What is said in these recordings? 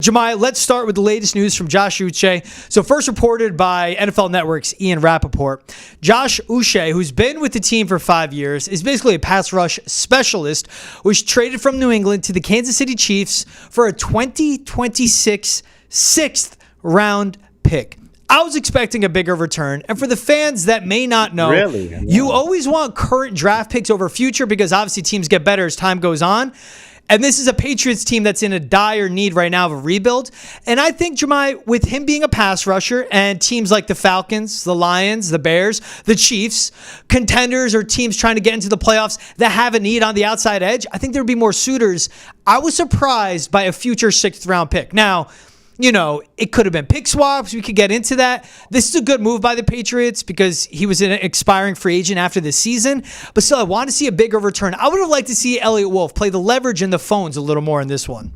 Jahmai, let's start with the latest news from Josh Uche. So first reported by NFL Network's Ian Rappaport, Josh Uche, who's been with the team for 5 years, is basically a pass rush specialist, was traded from New England to the Kansas City Chiefs for a 2026 sixth round pick. I was expecting a bigger return. And for the fans that may not know, you always want current draft picks over future because obviously teams get better as time goes on. And this is a Patriots team that's in a dire need right now of a rebuild. And I think, Jahmai, with him being a pass rusher and teams like the Falcons, the Lions, the Bears, the Chiefs, contenders or teams trying to get into the playoffs that have a need on the outside edge, I think there would be more suitors. I was surprised by a future sixth round pick. Now, you know, it could have been pick swaps. We could get into that. This is a good move by the Patriots because he was an expiring free agent after this season. But still, I want to see a bigger return. I would have liked to see Elliott Wolf play the leverage and the phones a little more in this one.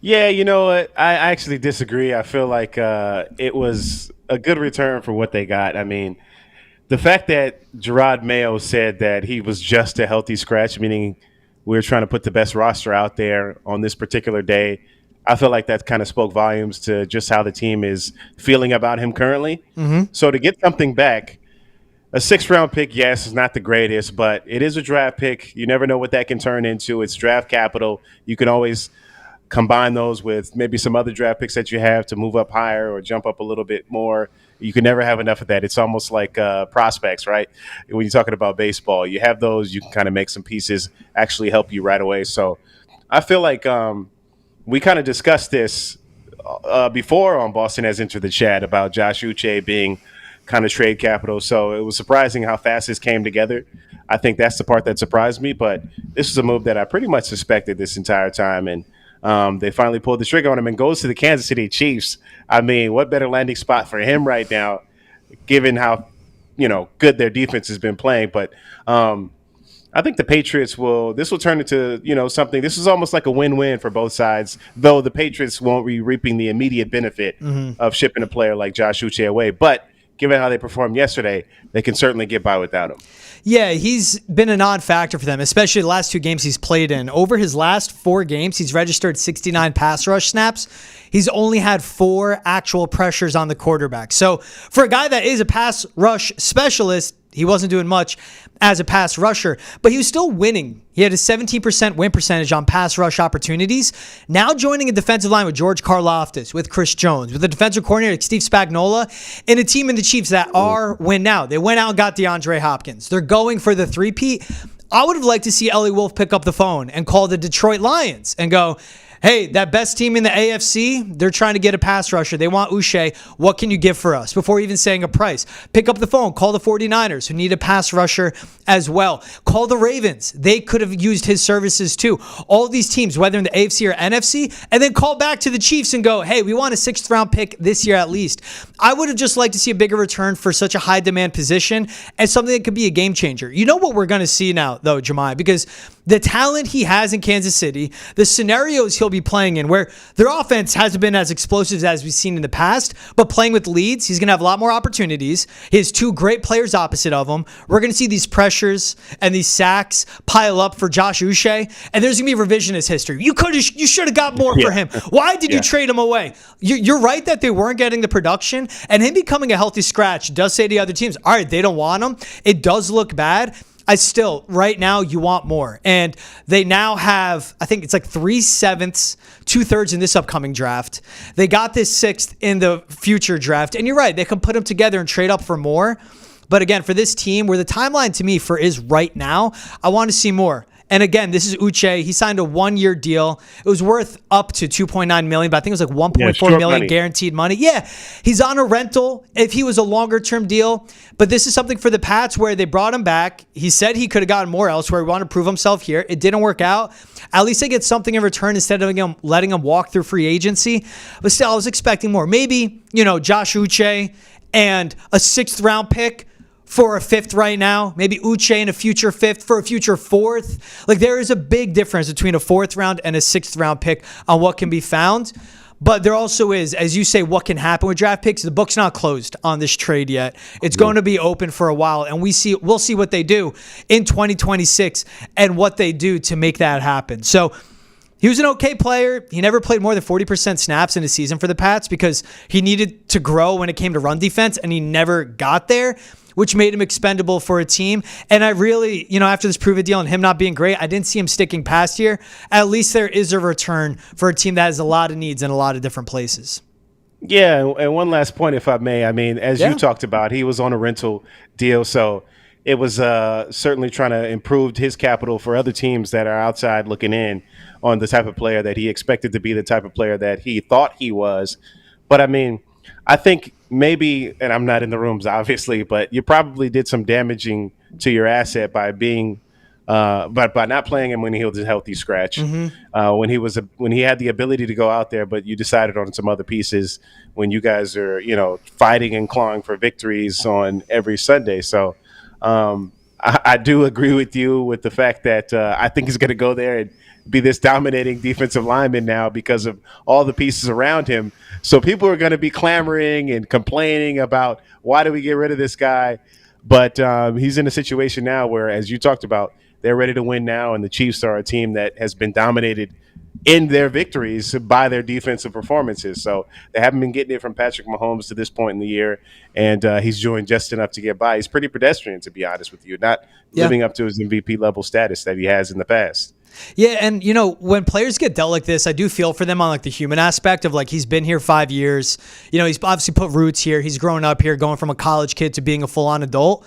Yeah, you know what? I actually disagree. I feel like it was a good return for what they got. I mean, the fact that Gerard Mayo said that he was just a healthy scratch, meaning we were trying to put the best roster out there on this particular day, I feel like that kind of spoke volumes to just how the team is feeling about him currently. So to get something back, a sixth-round pick, yes, is not the greatest, but it is a draft pick. You never know what that can turn into. It's draft capital. You can always combine those with maybe some other draft picks that you have to move up higher or jump up a little bit more. You can never have enough of that. It's almost like prospects, right? When you're talking about baseball, you have those. You can kind of make some pieces actually help you right away. So I feel like we kind of discussed this before on Boston Has Entered the Chat about Josh Uche being kind of trade capital. So it was surprising how fast this came together. I think that's the part that surprised me. But this is a move that I pretty much suspected this entire time. And they finally pulled the trigger on him and goes to the Kansas City Chiefs. I mean, what better landing spot for him right now, given how, good their defense has been playing. But I think the Patriots this will turn into, something. This is almost like a win-win for both sides, though the Patriots won't be reaping the immediate benefit of shipping a player like Josh Uche away. But given how they performed yesterday, they can certainly get by without him. Yeah, he's been a non-factor for them, especially the last 2 games he's played in. Over his last 4 games, he's registered 69 pass rush snaps. He's only had 4 actual pressures on the quarterback. So for a guy that is a pass rush specialist, he wasn't doing much as a pass rusher, but he was still winning. He had a 17% win percentage on pass rush opportunities. Now joining a defensive line with George Karlaftis, with Chris Jones, with a defensive coordinator like Steve Spagnuolo, and a team in the Chiefs that are win now. They went out and got DeAndre Hopkins. They're going for the 3-peat. I would have liked to see Elliott Wolf pick up the phone and call the Detroit Lions and go, hey, that best team in the AFC, they're trying to get a pass rusher. They want Uche. What can you give for us? Before even saying a price. Pick up the phone. Call the 49ers who need a pass rusher as well. Call the Ravens. They could have used his services too. All these teams, whether in the AFC or NFC, and then call back to the Chiefs and go, hey, we want a 6th round pick this year at least. I would have just liked to see a bigger return for such a high demand position and something that could be a game changer. You know what we're going to see now though, Jahmai, because the talent he has in Kansas City, the scenarios he'll be playing in where their offense hasn't been as explosive as we've seen in the past, but playing with leads, he's going to have a lot more opportunities. He has 2 great players opposite of him. We're going to see these pressures and these sacks pile up for Josh Uche, and there's going to be revisionist history. You should have got more for him. Why did you trade him away? You're right that they weren't getting the production, and him becoming a healthy scratch does say to the other teams, all right, they don't want him. It does look bad. Right now, you want more. And they now have, I think it's like 3/7, 2/3 in this upcoming draft. They got this 6th in the future draft. And you're right, they can put them together and trade up for more. But again, for this team, where the timeline to me is right now, I want to see more. And again, this is Uche. He signed a 1-year deal. It was worth up to $2.9 million, but I think it was like $1.4 million guaranteed money. Yeah, he's on a rental if he was a longer-term deal. But this is something for the Pats where they brought him back. He said he could have gotten more elsewhere. He wanted to prove himself here. It didn't work out. At least they get something in return instead of letting him walk through free agency. But still, I was expecting more. Maybe, Josh Uche and a 6th round pick for a 5th right now, maybe Uche in a future 5th for a future 4th. Like, there is a big difference between a 4th round and a 6th round pick on what can be found. But there also is, as you say, what can happen with draft picks. The book's not closed on this trade yet. It's going to be open for a while, and we'll see what they do in 2026 and what they do to make that happen. So He was an okay player. He never played more than 40% snaps in a season for the Pats because he needed to grow when it came to run defense, and he never got there, which made him expendable for a team. And I really, after this prove-it deal and him not being great, I didn't see him sticking past here. At least there is a return for a team that has a lot of needs in a lot of different places. Yeah, and one last point, if I may. I mean, as you talked about, he was on a rental deal, so it was certainly trying to improve his capital for other teams that are outside looking in on the type of player that he expected to be, the type of player that he thought he was. But, I mean, I think maybe, and I'm not in the rooms, obviously, but you probably did some damaging to your asset by being but by not playing him when he was a healthy scratch, when he had the ability to go out there, but you decided on some other pieces when you guys are, fighting and clawing for victories on every Sunday. So I do agree with you with the fact that I think he's going to go there and be this dominating defensive lineman now because of all the pieces around him. So people are going to be clamoring and complaining about why do we get rid of this guy? But he's in a situation now where, as you talked about, they're ready to win now, and the Chiefs are a team that has been dominated in their victories by their defensive performances. So they haven't been getting it from Patrick Mahomes to this point in the year, and he's doing just enough to get by. He's pretty pedestrian, to be honest with you, not living up to his MVP level status that he has in the past. Yeah, and when players get dealt like this, I do feel for them on like the human aspect of like he's been here 5 years. He's obviously put roots here. He's grown up here, going from a college kid to being a full-on adult.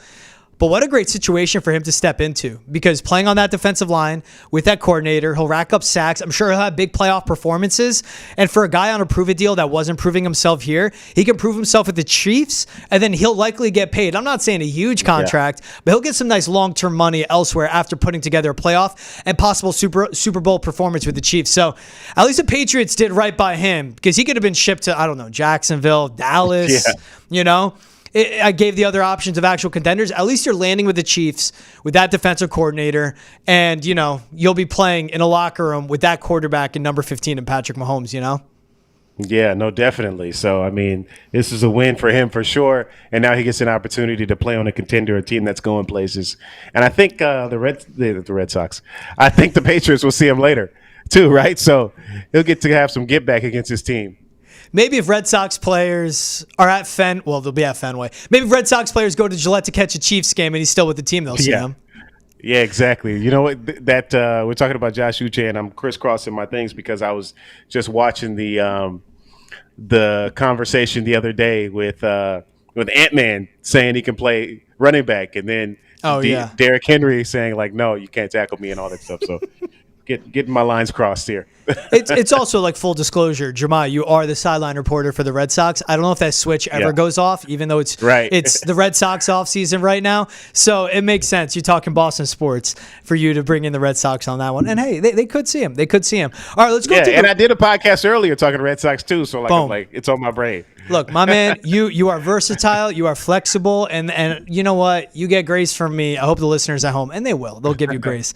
But what a great situation for him to step into, because playing on that defensive line with that coordinator, he'll rack up sacks. I'm sure he'll have big playoff performances. And for a guy on a prove-it deal that wasn't proving himself here, he can prove himself with the Chiefs, and then he'll likely get paid. I'm not saying a huge contract, but he'll get some nice long-term money elsewhere after putting together a playoff and possible Super Bowl performance with the Chiefs. So at least the Patriots did right by him, because he could have been shipped to, I don't know, Jacksonville, Dallas, I gave the other options of actual contenders. At least you're landing with the Chiefs with that defensive coordinator, and you'll be playing in a locker room with that quarterback in number 15 and Patrick Mahomes. Yeah, no, definitely. So I mean, this is a win for him for sure, and now he gets an opportunity to play on a contender, a team that's going places. And I think the Red Sox. I think the Patriots will see him later too, right? So he'll get to have some get back against his team. Maybe if Red Sox players are at they'll be at Fenway. Maybe if Red Sox players go to Gillette to catch a Chiefs game and he's still with the team, they'll see him. Yeah, exactly. You know what? We're talking about Josh Uche, and I'm crisscrossing my things because I was just watching the conversation the other day with Ant-Man saying he can play running back, and then Derrick Henry saying like, no, you can't tackle me and all that stuff. So getting my lines crossed here. It's also like full disclosure, Jahmai, you are the sideline reporter for the Red Sox. I don't know if that switch ever goes off, even though it's the Red Sox off season right now. So it makes sense. You're talking Boston sports for you to bring in the Red Sox on that one. And hey, they could see him. They could see him. All right, let's go. And I did a podcast earlier talking Red Sox too. So I'm like, it's on my brain. Look, my man, you are versatile, you are flexible, and you know what? You get grace from me. I hope the listeners at home, and they will. They'll give you grace.